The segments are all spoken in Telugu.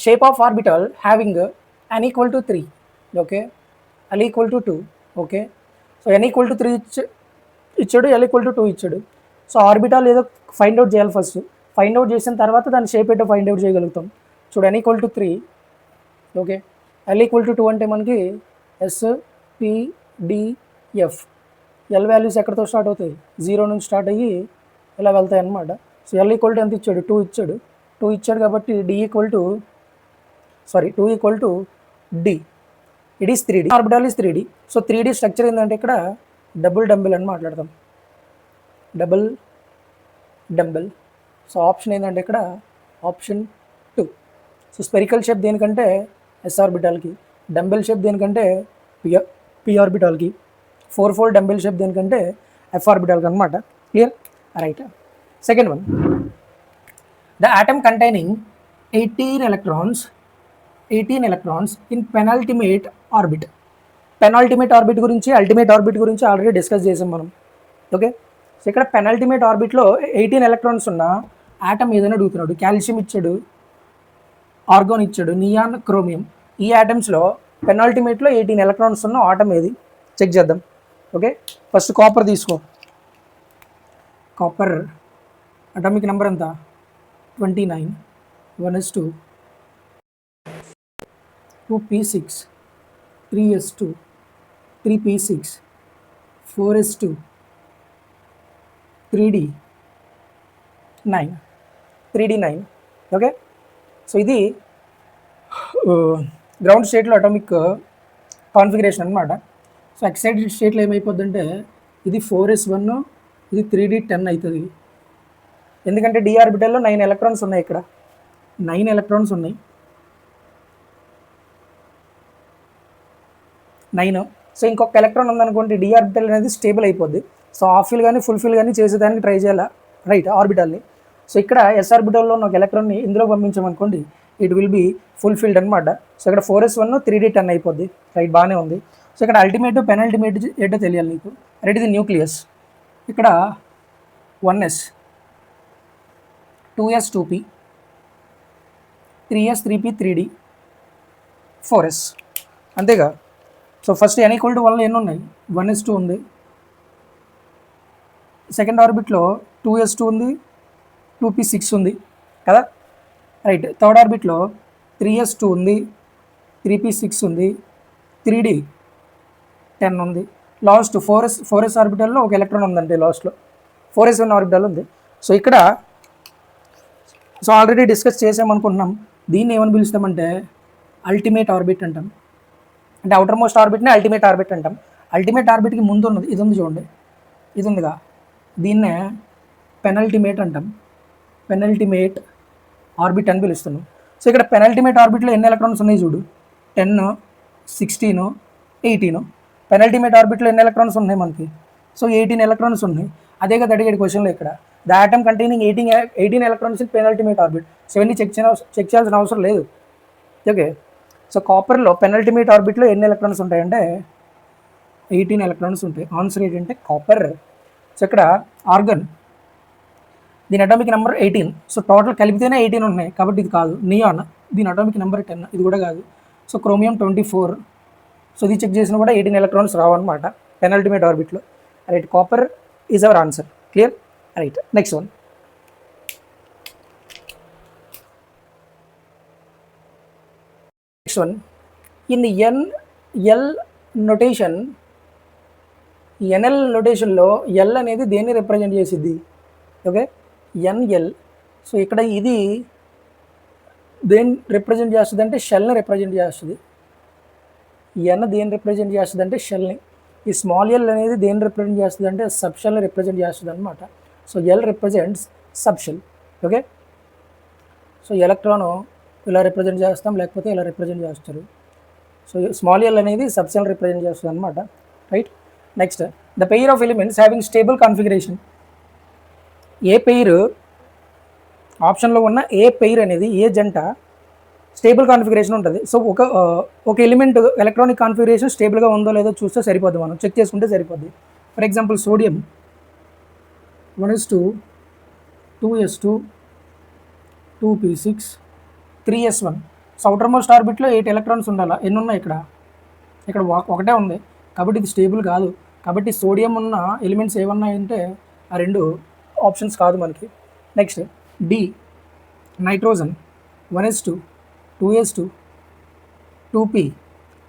shape of orbital having n equal to 3, okay, l equal to 2, okay. So n equal to 3 ఇచ్చాడు, l equal to 2 ఇచ్చాడు. సో ఆర్బిటాల్ ఏదో ఫైండ్ అవుట్ చేయాలి. ఫస్ట్ ఫైండ్ అవుట్ చేసిన తర్వాత దాని షేప్ ఏంటో ఫైండ్ అవుట్ చేయగలుగుతాం. చూడు n equal to 3, okay, l equal to 2 అంటే మనకి S P D F. L values ఎక్కడితో స్టార్ట్ అవుతాయి, 0 నుంచి స్టార్ట్ అయ్యి ఇలా వెళ్తాయి అన్నమాట. సో ఎల్ ఈక్వల్ టు ఎంత ఇచ్చాడు, 2 ఇచ్చాడు. 2 ఇచ్చాడు కాబట్టి D equal to 2 equal to D. It is 3D, orbital is 3D. So 3D structure ఏంటంటే ఇక్కడ డబుల్ డంబెల్ అని మాట్లాడతాం, డబుల్ డంబెల్. సో ఆప్షన్ ఏంటంటే ఇక్కడ ఆప్షన్ 2. సో స్పెరికల్ షేప్ దేనికంటే ఎస్ ఆర్బిటాల్కి, డంబెల్ షేప్ దేనికంటే పి ఆర్బిటాల్కి, 4-fold డంబెల్ షేప్ దేనికంటే ఎఫ్ ఆర్బిటాల్కి అనమాట. Clear, right. Second one, the atom containing 18 electrons in penultimate orbit. Penultimate orbit గురించి, అల్టిమేట్ ఆర్బిట్ గురించి ఆల్రెడీ డిస్కస్ చేసాం మనం, ఓకే. సో ఇక్కడ పెనాల్టిమేట్ ఆర్బిట్లో 18 electrons ఉన్న ఆటమ్ ఏదైనా అడుగుతున్నాడు. కాల్షియం ఇచ్చాడు, ఆర్గాన్ ఇచ్చాడు, నియాన్, క్రోమియం. ఈ ఆటమ్స్లో పెనాల్టిమేట్లో 18 electrons ఉన్న ఆటమ్ ఏది చెక్ చేద్దాం, ఓకే. ఫస్ట్ కాపర్ తీసుకో. కాపర్ అటామిక్ నెంబర్ ఎంత, 29, 1s2, 2p6, 3s2, 3p6, 4s2, 3d9, 3d9, okay. So ఇది గ్రౌండ్ స్టేట్లో అటామిక్ కాన్ఫిగరేషన్ అనమాట. సో ఎక్సైటెడ్ స్టేట్లో ఏమైపోద్దంటే ఇది 4s1, ఇది 3d10 అవుతుంది. ఎందుకంటే డి ఆర్బిటల్లో 9 electrons ఉన్నాయి, ఇక్కడ 9 electrons ఉన్నాయి, 9. సో ఇంకొక ఎలక్ట్రాన్ ఉందనుకోండి, డి ఆర్బిటల్ అనేది స్టేబుల్ అయిపోద్ది. సో హాఫ్ ఫిల్ కానీ ఫుల్ ఫిల్ కానీ చేసేదానికి ట్రై చేయాలా, రైట్, ఆర్బిటాల్ని. సో ఇక్కడ ఎస్ ఆర్బిటల్లో ఉన్న ఒక ఎలక్ట్రాన్ని ఇందులో పంపించామనుకోండి, ఇట్ విల్ బి ఫుల్ఫిల్డ్ అనమాట. సో ఇక్కడ 4s1, 3d10 అయిపోద్ది, రైట్, బాగానే ఉంది. సో ఇక్కడ అల్టిమేట్ పెనల్టిమేట్ ఏంటో తెలియాలి నీకు, రైట్. ఇది న్యూక్లియస్. ఇక్కడ 1s, 2s, 2p, 3s, 3p, 3d, 4s, అంతేగా. So first n equal to 1 ఎన్ని ఉన్నాయి, 1s2 ఉంది. సెకండ్ ఆర్బిట్లో 2s2 ఉంది, 2p6 ఉంది కదా, రైట్. థర్డ్ ఆర్బిట్లో 3s2 ఉంది, 3p6 ఉంది, 3d10 ఉంది. లాస్ట్ 4s ఆర్బిటల్లో ఒక ఎలక్ట్రాన్ ఉందంటే లాస్ట్లో 4s1 ఆర్బిటల్ ఉంది. సో ఇక్కడ సో ఆల్రెడీ డిస్కస్ చేసామనుకుంటున్నాం. దీన్ని ఏమని పిలుస్తామంటే అల్టిమేట్ ఆర్బిట్ అంటాం. అంటే అవుటర్ మోస్ట్ ఆర్బిట్ని అల్టిమేట్ ఆర్బిట్ అంటాం. అల్టిమేట్ ఆర్బిట్కి ముందు ఉన్నది ఇది ఉంది చూడండి, ఇది ఉందిగా, దీన్నే పెనల్టిమేట్ అంటాం. పెనల్టిమేట్ ఆర్బిట్ అని పిలుస్తున్నాం. సో ఇక్కడ పెనల్టిమేట్ ఆర్బిట్లో ఎన్ని ఎలక్ట్రాన్స్ ఉన్నాయి చూడు, 10, 16, 18. పెనల్టిమేట్ ఆర్బిట్లో ఎన్ని ఎలక్ట్రాన్స్ ఉన్నాయి మనకి, సో 18 electrons ఉన్నాయి. అదే కదా అడిగేది క్వశ్చన్లో. ఇక్కడ the atom containing 18 electrons in penultimate orbit. So ఇవన్నీ చెక్ చేయాల్సిన అవసరం లేదు, ఓకే. సో కాపర్లో పెనల్టిమేట్ ఆర్బిట్లో ఎన్ని ఎలక్ట్రాన్స్ ఉంటాయంటే 18 electrons ఉంటాయి. ఆన్సర్ ఏంటంటే కాపర్. సో ఇక్కడ ఆర్గన్, దీని అటామిక్ నెంబర్ 18. సో టోటల్ కలిపితేనే 18 ఉన్నాయి కాబట్టి ఇది కాదు. నియాన్, దీని అటామిక్ నెంబర్ 10, ఇది కూడా కాదు. So chromium 24. సో ఇది చెక్ చేసినా కూడా 18 electrons రావన్నమాట పెనల్టిమేట్ ఆర్బిట్లో, right. Copper is our answer. Clear, right. Next one, in NL notation, NL నొటేషన్లో ఎల్ అనేది దేన్ని రిప్రజెంట్ చేసిద్ది, ఓకే, ఎన్ఎల్. సో ఇక్కడ ఇది దేన్ని రిప్రజెంట్ చేస్తుంది అంటే షెల్ని రిప్రజెంట్ చేస్తుంది. ఎన్ దేన్ని రిప్రజెంట్ చేస్తుంది అంటే షెల్ని. ఈ స్మాల్ ఎల్ అనేది దేన్ని రిప్రజెంట్ చేస్తుంది అంటే సబ్ షెల్ని రిప్రజెంట్ చేస్తుంది అనమాట. So L represents sub shell, okay. So electron ఇలా రిప్రజెంట్ చేస్తాం, లేకపోతే ఇలా రిప్రజెంట్ చేస్తారు. సో స్మాల్ ఎల్ అనేది సబ్ షెల్ రిప్రజెంట్ చేస్తుంది అనమాట, right. Next, the pair of elements having stable configuration. ఏ పెయిర్, ఆప్షన్లో ఉన్న ఏ పెయిర్ అనేది, ఏ జంట స్టేబుల్ కాన్ఫిగరేషన్ ఉంటుంది. సో ఒక ఎలిమెంట్ ఎలక్ట్రానిక్ కాన్ఫిగరేషన్ స్టేబుల్గా ఉందో లేదో చూస్తే సరిపోద్ది, మనం చెక్ చేసుకుంటే సరిపోద్ది. For example sodium 1s2, 2s2, 2p6, 3s1. So outer most ఆర్బిట్లో 8 ఎలక్ట్రాన్స్ ఉండాలా, ఎన్ని ఉన్నాయి ఇక్కడ, ఇక్కడ ఒకటే ఉంది కాబట్టి ఇది స్టేబుల్ కాదు. కాబట్టి సోడియం ఉన్న ఎలిమెంట్స్ ఏమన్నాయంటే ఆ రెండు ఆప్షన్స్ కాదు మనకి. Next D nitrogen 1s2 2s2 2p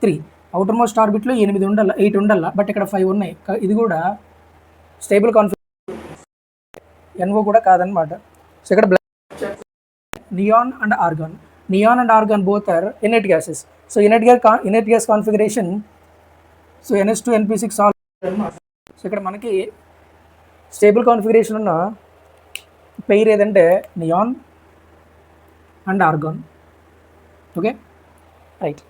3 outermost ఆర్బిట్లో 8 ఉండాల బట్ ఇక్కడ 5 ఉన్నాయి. ఇది కూడా స్టేబుల్ NO కూడా కాదనమాట. సో ఇక్కడ neon and argon both are inert gases. So inert gas configuration so NH2 NP6 all. So ఇక్కడ మనకి స్టేబుల్ కాన్ఫిగరేషన్ ఉన్న పెయిర్ ఏదంటే neon and argon. Okay right.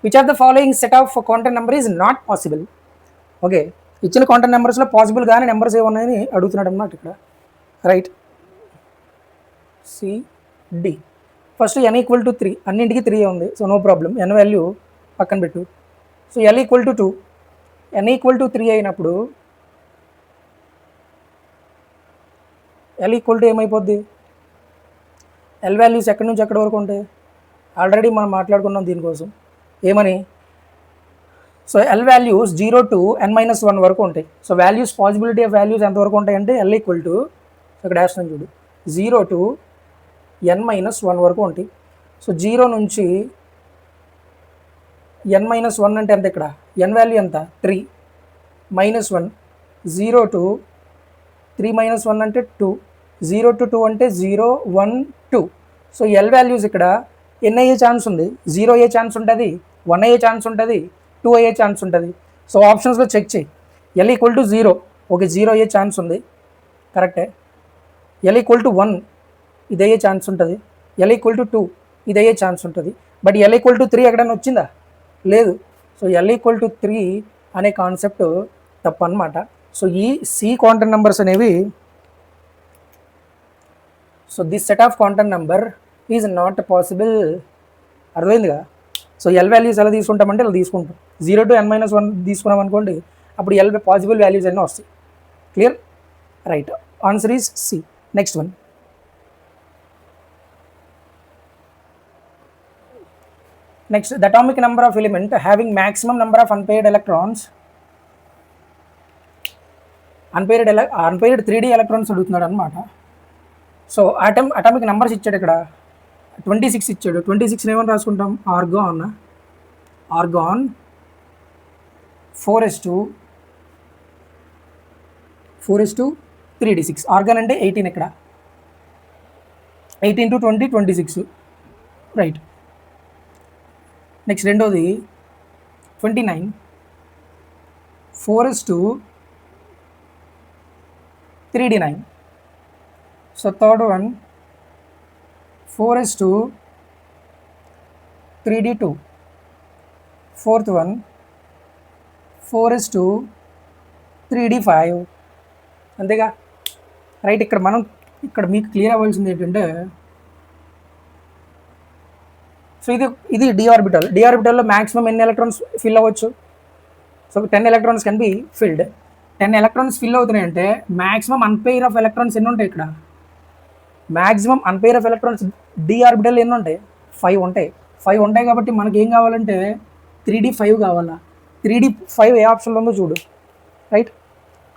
Which of the following set of quantum number is not possible. Okay ఇచ్చిన క్వాంటమ్ నెంబర్స్లో పాసిబుల్ కానీ నెంబర్స్ ఏమున్నాయని అడుగుతున్నాడు అన్నమాట ఇక్కడ. Right CD. ఫస్ట్ n = 3, అన్నింటికి 3 ఉంది. So no problem, n value పక్కన పెట్టు. సో L = 2, n = 3 అయినప్పుడు L = ఏమైపోద్ది, L వాల్యూస్ ఎక్కడి నుంచి ఎక్కడి వరకు ఉంటాయి, ఆల్రెడీ మనం మాట్లాడుకున్నాం దీనికోసం ఏమని. So L values 0 to n-1 వరకు ఉంటాయి. So values possibility of values ఎంతవరకు ఉంటాయి అంటే L = ఇక్కడ వేస్తున్నాం చూడు 0 to n-1 వరకు ఉంటాయి. సో 0 నుంచి n-1 అంటే ఎంత, ఇక్కడ n వాల్యూ ఎంత 3 -1 0 to 3 - 1 అంటే 2 0 to 2 అంటే 0 1 2. సో L వాల్యూస్ ఇక్కడ ఎన్ని అయ్యే ఛాన్స్ ఉంది, 0 అయ్యే ఛాన్స్ ఉంటుంది, 1 అయ్యే ఛాన్స్ ఉంటుంది, 2 అయ్యే ఛాన్స్ ఉంటుంది. సో ఆప్షన్స్లో చెక్ చేయి. L = 0, ఓకే 0 అయ్యే ఛాన్స్ ఉంది కరెక్టే. L = 1 ఇది అయ్యే ఛాన్స్ ఉంటుంది, L = 2 ఇది అయ్యే ఛాన్స్ ఉంటుంది. బట్ L = 3 ఎక్కడైనా వచ్చిందా, లేదు. సో L = 3 అనే కాన్సెప్ట్ తప్పు అన్నమాట. సో ఈ C క్వాంటమ్ నెంబర్స్ అనేవి, so this set of quantum number is not possible. అర్థమైందిగా. సో L వాల్యూస్ ఎలా తీసుకుంటామంటే ఇలా తీసుకుంటాం. 0 to n-1 తీసుకున్నాం అనుకోండి, అప్పుడు L పాసిబుల్ వాల్యూస్ అన్నీ వస్తాయి. Clear right. Answer is C. Next one. Next the atomic number of element having maximum number of unpaired electrons. Unpaired 3D electrons అడుగుతున్నాడు అనమాట. సో అటామిక్ నెంబర్స్ ఇచ్చాడు ఇక్కడ 26 ఇచ్చాడు. 26 ఏమని రాసుకుంటాం, ఆర్గాన్ 4s2 3d6. ఆర్గాన్ అంటే 18, ఇక్కడ 18 to 20 26 రైట్. నెక్స్ట్ రెండోది 29 4s2 3d9. So third one 4s2 3d2. Fourth one 4s2 3d5. అంతేగా రైట్. ఇక్కడ మీకు క్లియర్ అవ్వాల్సింది ఏంటంటే, సో ఇది డి ఆర్బిటల్లో మ్యాక్సిమం ఎన్ని ఎలక్ట్రాన్స్ ఫిల్ అవ్వచ్చు. So 10 electrons can be filled. 10 electrons fill అవుతున్నాయంటే మ్యాక్సిమం అన్పెయిర్ ఆఫ్ ఎలక్ట్రాన్స్ ఎన్ని ఉంటాయి, ఇక్కడ maximum unpair of electrons D orbital ఎన్ని ఉంటాయి, 5 ఉంటాయి. 5 ఉంటాయి కాబట్టి మనకి ఏం కావాలంటే 3d5 కావాలా. 3d5 ఏ ఆప్షన్లో ఉందో చూడు. రైట్.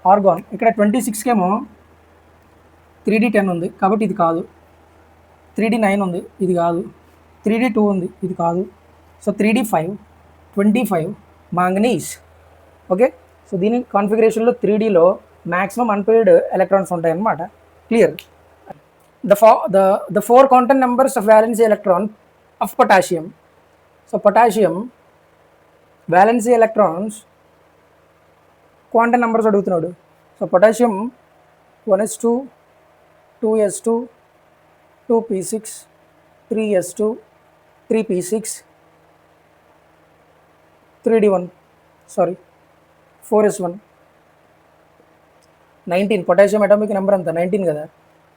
ఆర్గాన్ ఇక్కడ 26కేమో 3d10 ఉంది కాబట్టి ఇది కాదు. 3d9 ఉంది, ఇది కాదు. 3d2 ఉంది, ఇది కాదు. So 3d5 25 manganese. Okay. So దీని కాన్ఫిగరేషన్లో 3Dలో మ్యాక్సిమం అన్పెయిర్డ్ ఎలక్ట్రాన్స్ ఉంటాయి అన్నమాట. Clear. The 4 quantum numbers of valency electron of potassium. So potassium valency electrons quantum numbers అడుగుతున్నాడు. So potassium 1s2 2s2 2p6 3s2 3p6 3d1 sorry 4s1 19. Potassium atomic number అంతా 19 కదా.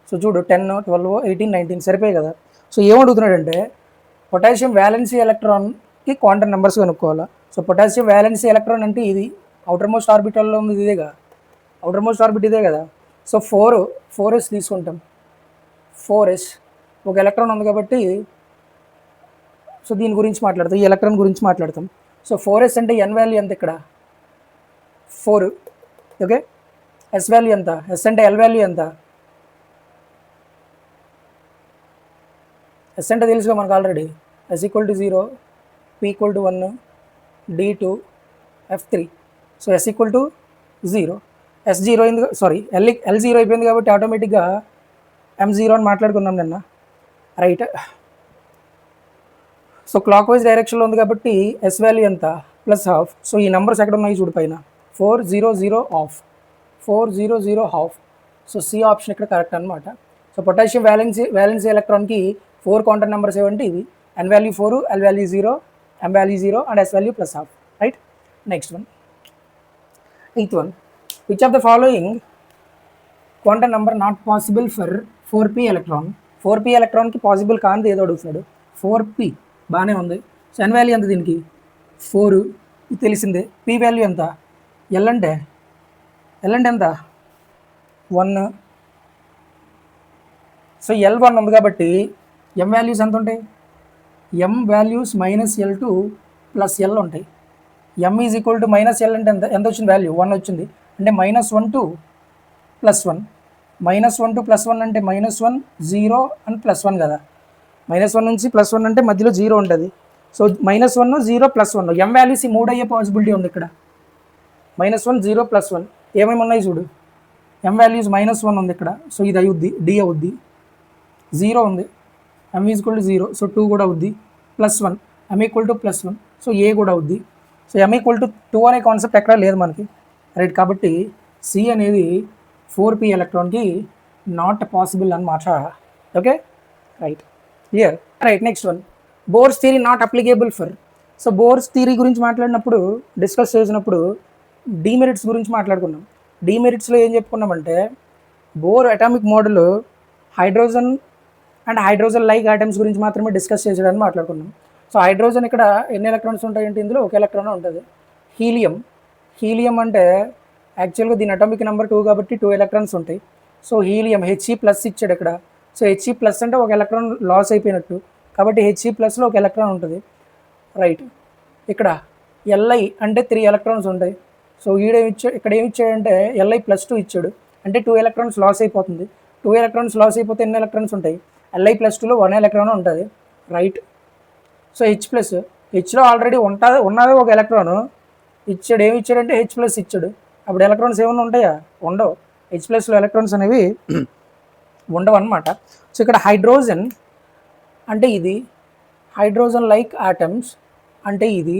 సో చూడు 10 12 18 19 సరిపోయాయి కదా. సో ఏమడుగుతున్నాడంటే పొటాషియం వ్యాలెన్సీ ఎలక్ట్రాన్కి క్వాంటమ్ నెంబర్స్ కనుక్కోవాలా. సో పొటాషియం వ్యాలెన్సీ ఎలక్ట్రాన్ అంటే ఇది అవుటర్ మోస్ట్ ఆర్బిటల్లో ఉంది, ఇదేగా అవుటర్ మోస్ట్ ఆర్బిట్ ఇదే కదా. సో 4s తీసుకుంటాం. 4s ఒక ఎలక్ట్రాన్ ఉంది కాబట్టి సో దీని గురించి మాట్లాడతాం, ఈ ఎలక్ట్రాన్ గురించి మాట్లాడతాం. సో 4s అంటే n వాల్యూ ఎంత ఇక్కడ 4, ఓకే. s వాల్యూ ఎంత, s అంటే l వాల్యూ ఎంత, s అంటే తెలుసుగా మనకు already, s equal to 0, p equal to 1, d 2, f 3. So s equal to 0, s 0 అయింది, సారీ l 0 అయిపోయింది కాబట్టి ఆటోమేటిక్గా m 0 అని మాట్లాడుకున్నాం నిన్న, రైట్. సో క్లాక్ వైజ్ డైరెక్షన్లో ఉంది కాబట్టి s వాల్యూ ఎంత ప్లస్ హాఫ్. సో ఈ నెంబర్స్ ఎక్కడ ఉన్నాయి చూడు పైన, 400 half, 400 half. So C option ఇక్కడ కరెక్ట్ అనమాట. సో పొటాషియం వ్యాలెన్సీ ఎలక్ట్రాన్కి 4 కాంటాక్ట్ నెంబర్స్ ఏమంటే ఇవి, n value 4, l value 0, m value 0 and s value plus half, right. Next one, 8th one, which of the following quantum number not possible for 4p electron. 4p ఎలక్ట్రాన్కి పాసిబుల్ కానిది ఏదో అడుగుతున్నాడు. 4p బాగానే ఉంది. సో n వాల్యూ ఎంత దీనికి 4, ఇది తెలిసిందే. p వాల్యూ ఎంత, l అంటే ఎంత 1. సో L1 ఉంది కాబట్టి m వాల్యూస్ ఎంత ఉంటాయి, m values -L2 plus L ఉంటాయి. m is equal to -L అంటే ఎంత వచ్చింది వాల్యూ, 1 వచ్చింది. అంటే -1 to +1, -1 to +1 అంటే -1, 0 అండ్ +1 కదా. -1 నుంచి +1 అంటే మధ్యలో 0 ఉంటుంది. సో -1, 0, +1, m వాల్యూస్ ఈ 3 అయ్యే పాసిబిలిటీ ఉంది ఇక్కడ. -1, 0, +1 ఏమేమి ఉన్నాయి చూడు, m వాల్యూస్ -1 ఉంది ఇక్కడ. సో ఇది అవుద్ది, d అవుద్ది. 0 ఉంది, m is equal to 0, so 2 కూడా అవుద్ది. +1, m equal to +1, so a కూడా అవుద్ది. సో m ఈక్వల్ టు 2 అనే కాన్సెప్ట్ ఎక్కడ లేదు మనకి, రైట్. కాబట్టి సి అనేది 4p ఎలక్ట్రాన్కి నాట్ పాసిబుల్ అన్నమాట, okay, right, clear, right. Next one, Bohr's theory not applicable for. So Bohr's theory గురించి మాట్లాడినప్పుడు, డిస్కస్ చేసినప్పుడు డీమెరిట్స్ గురించి మాట్లాడుకున్నాం. డీమెరిట్స్లో ఏం చెప్పుకున్నామంటే, Bohr atomic model hydrogen and hydrogen like atoms గురించి మాత్రమే డిస్కస్ చేసేయడానికి మాట్లాడుకున్నాం. సో హైడ్రోజన్ ఇక్కడ ఎన్ని ఎలక్ట్రాన్స్ ఉంటాయంటే ఇందులో ఒక ఎలక్ట్రాన్ ఉంటుంది. హీలియం అంటే యాక్చువల్గా దీని అటామిక్ నెంబర్ 2 కాబట్టి 2 ఎలక్ట్రాన్స్ ఉంటాయి. సో హీలియం He+ ఇచ్చాడు ఇక్కడ. సో He+ అంటే ఒక ఎలక్ట్రాన్ లాస్ అయిపోయినట్టు, కాబట్టి He+లో ఒక ఎలక్ట్రాన్ ఉంటుంది, రైట్. ఇక్కడ Li అంటే 3 ఎలక్ట్రాన్స్ ఉంటాయి. సో ఇక్కడ ఏమి ఇచ్చాడంటే Li+2 ఇచ్చాడు, అంటే 2 ఎలక్ట్రాన్స్ లాస్ అయిపోతుంది. 2 ఎలక్ట్రాన్స్ లాస్ అయిపోతే ఎన్ని ఎలక్ట్రాన్స్ ఉంటాయి, Li+2లో 1 ఎలక్ట్రాన్ ఉంటుంది, రైట్. సో Hలో ఆల్రెడీ ఉన్నది ఒక ఎలక్ట్రాన్ ఇచ్చాడు. ఏమి ఇచ్చాడంటే H+ ఇచ్చాడు. అప్పుడు ఎలక్ట్రాన్స్ ఏమైనా ఉంటాయా, ఉండవు. H+లో ఎలక్ట్రాన్స్ అనేవి ఉండవు అన్నమాట. సో ఇక్కడ హైడ్రోజన్ అంటే ఇది, హైడ్రోజన్ లైక్ ఆటమ్స్ అంటే ఇది,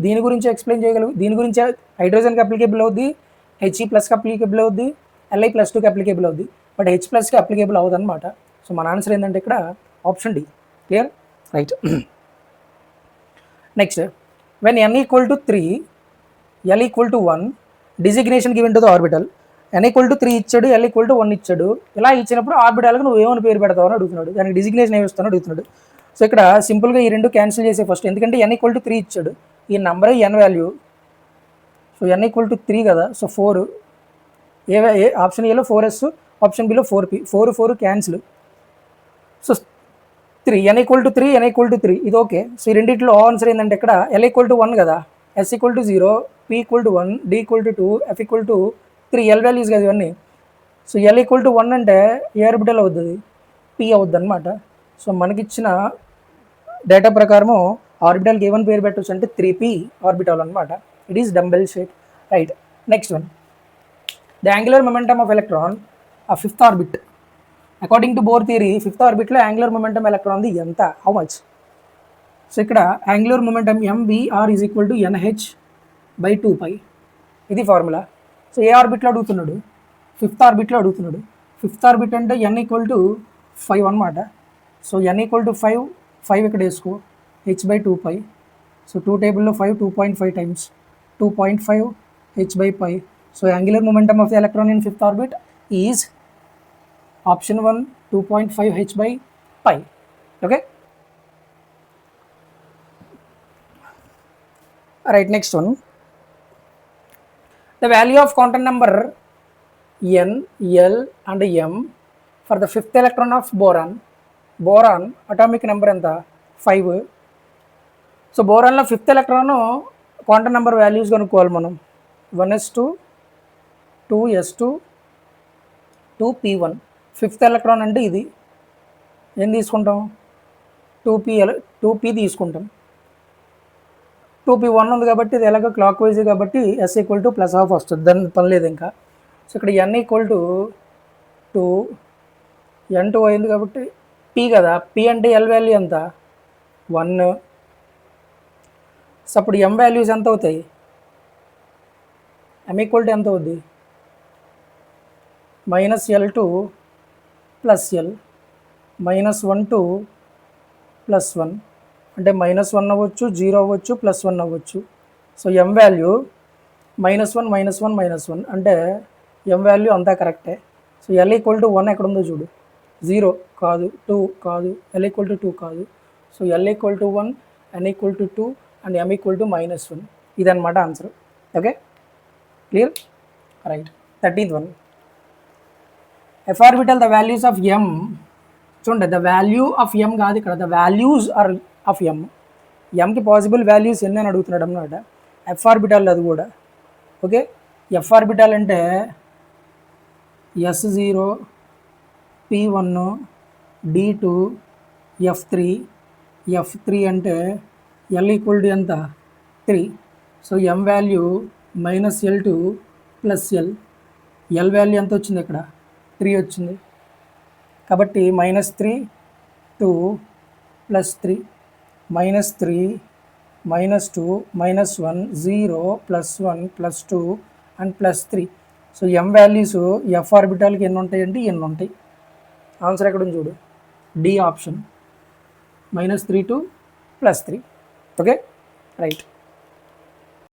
దీని గురించి ఎక్స్ప్లెయిన్ చేయగలవు. దీని గురించి హైడ్రోజన్కి అప్లికేబుల్ అవుద్ది, He+కి అప్లికేబుల్ అవుద్ది, Li+2కి అప్లికేబుల్ అవుద్ది, బట్ H+కి అప్లికేబుల్ అవుతుంది అనమాట. సో మన ఆన్సర్ ఏంటంటే ఇక్కడ option D, clear, right. Next, when n equal to 3, l equal to 1, designation given to the orbital. n equal to 3 ఇచ్చాడు, l ఈక్వల్ టు 1 ఇచ్చాడు. ఇలా ఇచ్చినప్పుడు ఆర్బిటల్కి నువ్వు ఏమైనా పేరు పెడతావు అని అడుగుతున్నాడు, దానికి డిజిగ్నేషన్ ఏమి ఇస్తాను అడుగుతున్నాడు. సో ఇక్కడ సింపుల్గా ఈ రెండు క్యాన్సిల్ చేసే ఫస్ట్, ఎందుకంటే n ఈక్వల్ టు 3 ఇచ్చాడు, ఈ number n value. So n equal to 3 కదా, సో 4, ఆప్షన్ ఏలో 4s, option below 4p, 4 cancel. So 3, n equal to 3, n equal to 3, ఇది ఓకే. సో ఈ రెండింటిలో ఆన్సర్ ఏంటంటే ఇక్కడ l ఈక్వల్ టు 1 కదా, s equal to 0, p equal to 1, d equal to 2, f equal to 3, l values కదా ఇవన్నీ. సో l ఈక్వల్ టు 1 అంటే ఏ ఆర్బిటల్ అవుతుంది, p అవుద్ది అనమాట. సో మనకిచ్చిన డేటా ప్రకారము ఆర్బిటల్కి ఏమని పేరు పెట్టవచ్చు అంటే 3p ఆర్బిటల్ అనమాట. It is dumbbell shape, right. Next one, the angular momentum of electron ఆ 5th orbit. According to Bohr theory 5th ఆర్బిట్లో యాంగులర్ మొమెంటమ్ ఎలక్ట్రాన్ది ఎంత, హౌ మచ్. సో ఇక్కడ angular momentum mvr is equal to nh/2π, ఇది ఫార్ములా. సో ఏ ఆర్బిట్లో అడుగుతున్నాడు, 5th ఆర్బిట్లో అడుగుతున్నాడు. 5th ఆర్బిట్ అంటే n ఈక్వల్ టు 5 అనమాట. సో n ఈక్వల్ టు 5 ఇక్కడ వేసుకో, h/2π. సో 2 టేబుల్లో 5, 2.5 times 2.5 h/π. So angular momentum of the electron in 5th orbit is option 1 2.5 h/π, okay, right. Next one, the value of quantum number n, l and m for the 5th electron of boron. atomic number ఎంత 5, సో బోరాన్లో 5th electron quantum number values కనుక్కోవాలి మనం. 1s2 2s2 2p1. 5th electron అంటే ఇది ఏం తీసుకుంటాం, 2p తీసుకుంటాం. 2p1 ఉంది కాబట్టి ఇది ఎలాగో క్లాక్ వైజ్ కాబట్టి s ఈక్వల్ టు +12 వస్తుంది, దాని పని లేదు ఇంకా. సో ఇక్కడ n ఈక్వల్ టు 2, n2 అయింది కాబట్టి p కదా, p అంటే l వాల్యూ ఎంత 1. సో అప్పుడు m వాల్యూస్ ఎంత అవుతాయి, m ఈక్వల్ టు ఎంత అవుద్ది -L2 + L -12 + 1 అంటే -1 అవ్వచ్చు, 0 అవ్వచ్చు, +1 అవ్వచ్చు. సో m వాల్యూ -1 -1 -1 అంటే m వాల్యూ అంతా కరెక్టే. సో L ఈక్వల్ టు 1 ఎక్కడ ఉందో చూడు, 0 కాదు, 2 కాదు, L ఈక్వల్ టు 2 కాదు. So L equal to 1, N equal to 2 and M equal to -1. ఇదన్నమాట answer. Okay, clear, right. 13th one, f orbital the values of m. చూడండి, ద వాల్యూ ఆఫ్ m కాదు ఇక్కడ, the values are of m. mకి పాసిబుల్ వాల్యూస్ ఎన్ని అని అడుగుతున్నాడు అన్నమాట. f ఆర్బిటల్ అది కూడా. ఓకే, f ఆర్బిటల్ అంటే s0 p1 d2 f3 అంటే L ఈక్వల్ టు ఎంత 3. So m value -L2 + L. L value ఎంత వచ్చింది ఇక్కడ 3 వచ్చింది కాబట్టి -3 2 + 3 -3 -2 -1 0 +1 +2 and +3. So m values f ఆర్బిటాల్కి ఎన్ని ఉంటాయంటే ఎన్ని ఉంటాయి. ఆన్సర్ ఎక్కడ ఉంది చూడు, D option, -3 to +3. Okay, right.